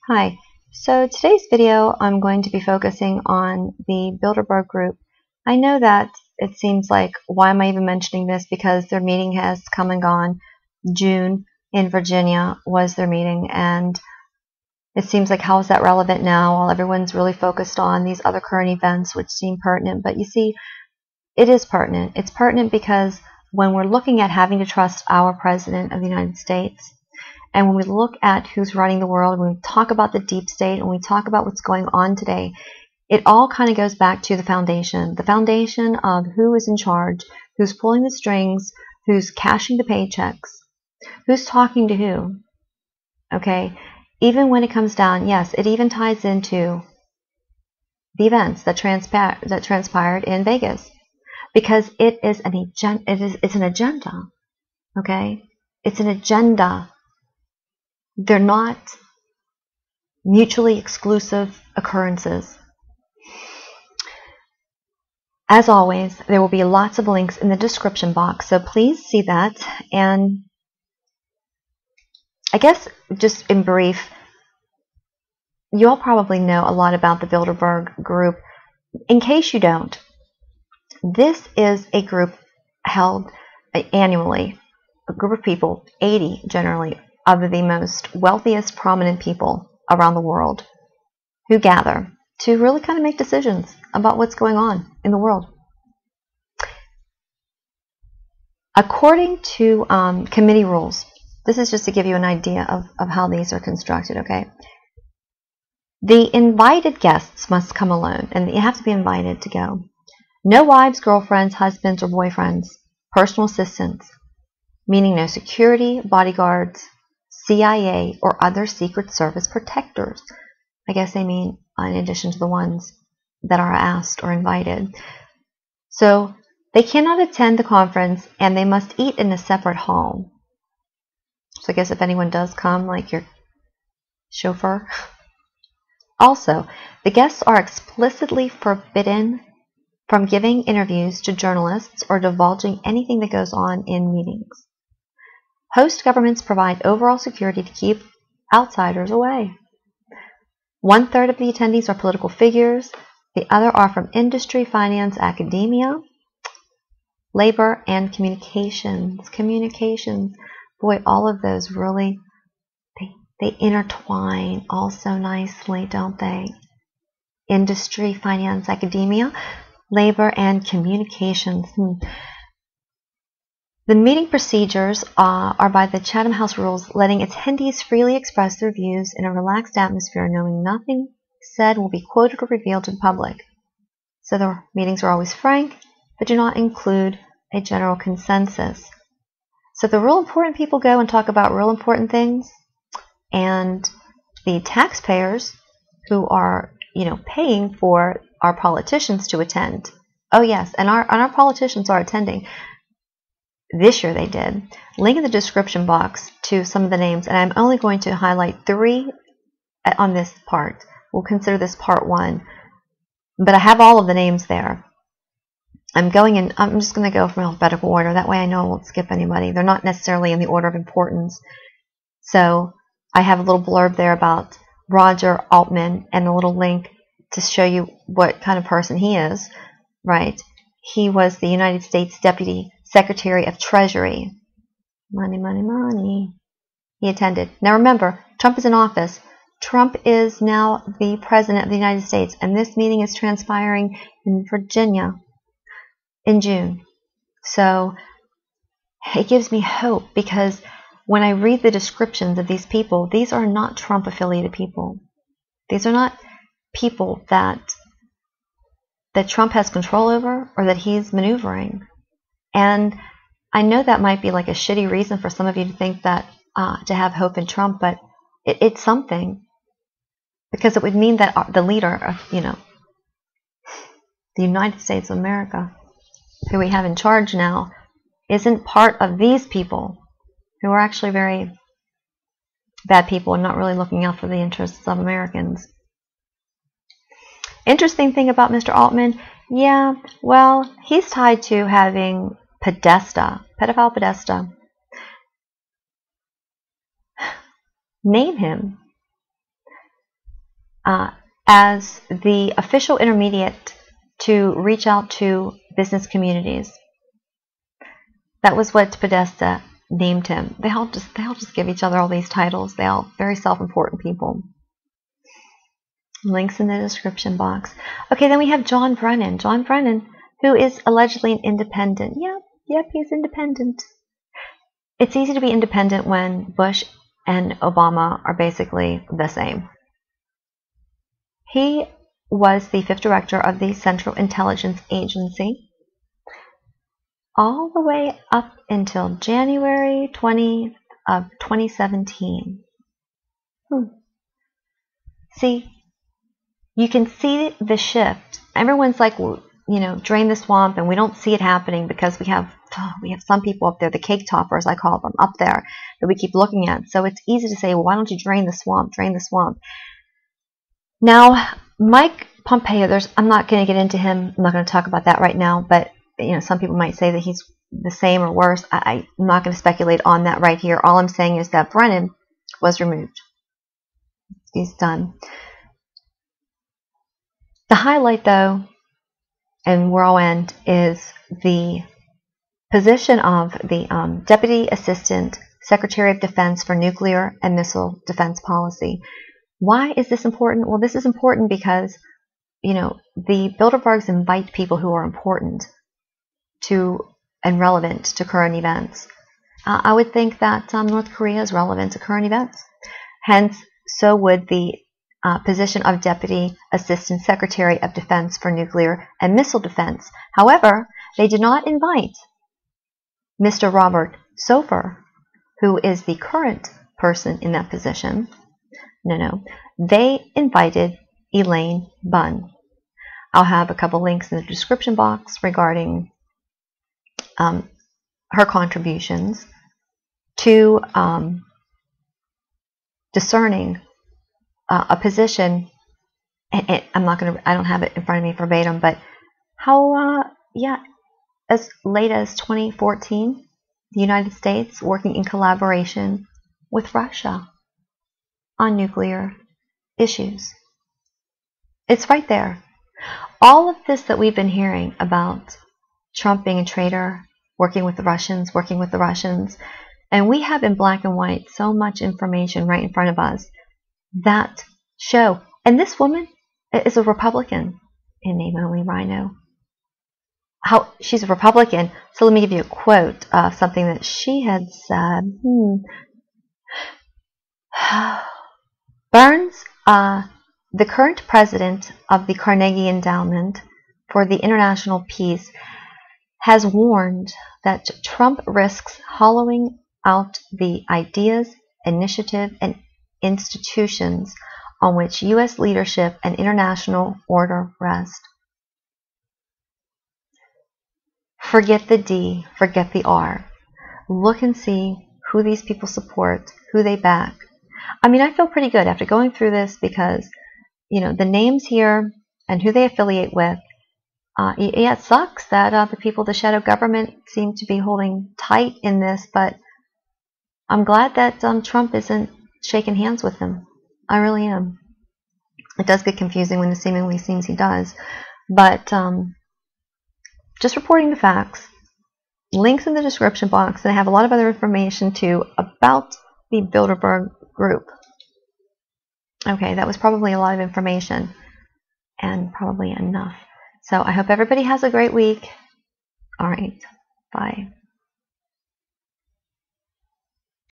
Hi, so today's video I'm going to be focusing on the Bilderberg group. I know that it seems like, why am I even mentioning this, because their meeting has come and gone. June in Virginia was their meeting, and it seems like, how is that relevant now while everyone's really focused on these other current events which seem pertinent? But you see, it is pertinent. It's pertinent because when we're looking at having to trust our President of the United States, and when we look at who's running the world, when we talk about the deep state, and we talk about what's going on today, it all kind of goes back to the foundation of who is in charge, who's pulling the strings, who's cashing the paychecks, who's talking to who. Okay? Even when it comes down, yes, it even ties into the events that transpired in Vegas, because it is it's an agenda. Okay? It's an agenda. They're not mutually exclusive occurrences. As always, there will be lots of links in the description box, so please see that. And I guess, just in brief, you all probably know a lot about the Bilderberg group. In case you don't, this is a group held annually, a group of people, 80 generally, of the most wealthiest, prominent people around the world, who gather to really kind of make decisions about what's going on in the world. According to committee rules, this is just to give you an idea of how these are constructed, okay? The invited guests must come alone, and you have to be invited to go. No wives, girlfriends, husbands, or boyfriends. Personal assistants, meaning no security, bodyguards, CIA, or other Secret Service protectors. I guess they mean in addition to the ones that are asked or invited. So they cannot attend the conference, and they must eat in a separate hall. So I guess if anyone does come, like your chauffeur. Also, the guests are explicitly forbidden from giving interviews to journalists or divulging anything that goes on in meetings. Host governments provide overall security to keep outsiders away. 1/3 of the attendees are political figures. The other are from industry, finance, academia, labor, and communications. Communications. Boy, all of those really, they intertwine all so nicely, don't they? Industry, finance, academia, labor, and communications. The meeting procedures are by the Chatham House rules, letting attendees freely express their views in a relaxed atmosphere, knowing nothing said will be quoted or revealed to the public. So the meetings are always frank, but do not include a general consensus. So the real important people go and talk about real important things, and the taxpayers who are, paying for our politicians to attend. Oh yes, and our politicians are attending. This year they did. Link in the description box to some of the names, and I'm only going to highlight 3 on this part. We'll consider this part 1, but I have all of the names there. I'm just going to go from alphabetical order. That way I know I won't skip anybody. They're not necessarily in the order of importance. So I have a little blurb there about Roger Altman and a little link to show you what kind of person he is, right? He was the United States Deputy Secretary of Treasury. Money, money, money. He attended. Now remember, Trump is in office. Trump is now the President of the United States, and this meeting is transpiring in Virginia in June. So it gives me hope, because when I read the descriptions of these people, these are not Trump-affiliated people. These are not people that Trump has control over or that he's maneuvering. And I know that might be like a shitty reason for some of you to think that, to have hope in Trump, but it's something. Because it would mean that the leader of, the United States of America, who we have in charge now, isn't part of these people, who are actually very bad people and not really looking out for the interests of Americans. Interesting thing about Mr. Altman, yeah, well, he's tied to having Podesta, pedophile Podesta, name him as the official intermediate to reach out to business communities. That was what Podesta named him. They all just give each other all these titles. They all very self-important people. Links in the description box. Okay, then we have John Brennan. John Brennan, who is allegedly an independent. Yep, he's independent. It's easy to be independent when Bush and Obama are basically the same. He was the 5th director of the Central Intelligence Agency all the way up until January 20 of 2017. See, you can see the shift. Everyone's like, well, you know, drain the swamp, and we don't see it happening because we have some people up there, the cake toppers, I call them, up there that we keep looking at. So it's easy to say, well, why don't you drain the swamp, drain the swamp? Now, Mike Pompeo, I'm not going to get into him. I'm not going to talk about that right now, but you know, some people might say that he's the same or worse. I'm not going to speculate on that right here. All I'm saying is that Brennan was removed. He's done. The highlight, though, and where I'll end, is the position of the Deputy Assistant Secretary of Defense for Nuclear and Missile Defense Policy. Why is this important? Well, this is important because, you know, the Bilderbergs invite people who are important to and relevant to current events. I would think that North Korea is relevant to current events. Hence, so would the position of Deputy Assistant Secretary of Defense for Nuclear and Missile Defense. However, they did not invite Mr. Robert Sofer, who is the current person in that position. No. They invited Elaine Bunn. I'll have a couple links in the description box regarding her contributions to discerning a position. I don't have it in front of me verbatim, but how, as late as 2014, the United States working in collaboration with Russia on nuclear issues. It's right there. All of this that we've been hearing about Trump being a traitor, working with the Russians, and we have in black and white so much information right in front of us that show. And this woman is a Republican in name only, Rhino. How she's a Republican. So let me give you a quote of something that she had said. Burns, the current president of the Carnegie Endowment for the International Peace, has warned that Trump risks hollowing out the ideas, initiative, and institutions on which U.S. leadership and international order rest. Forget the D, forget the R. Look and see who these people support, who they back. I mean, I feel pretty good after going through this because, you know, the names here and who they affiliate with. Yeah, it sucks that the people of the shadow government seem to be holding tight in this, but I'm glad that Trump isn't shaking hands with them. I really am. It does get confusing when it seemingly seems he does, but just reporting the facts. Links in the description box, and I have a lot of other information too about the Bilderberg group. Okay, that was probably a lot of information and probably enough. So I hope everybody has a great week. All right, bye.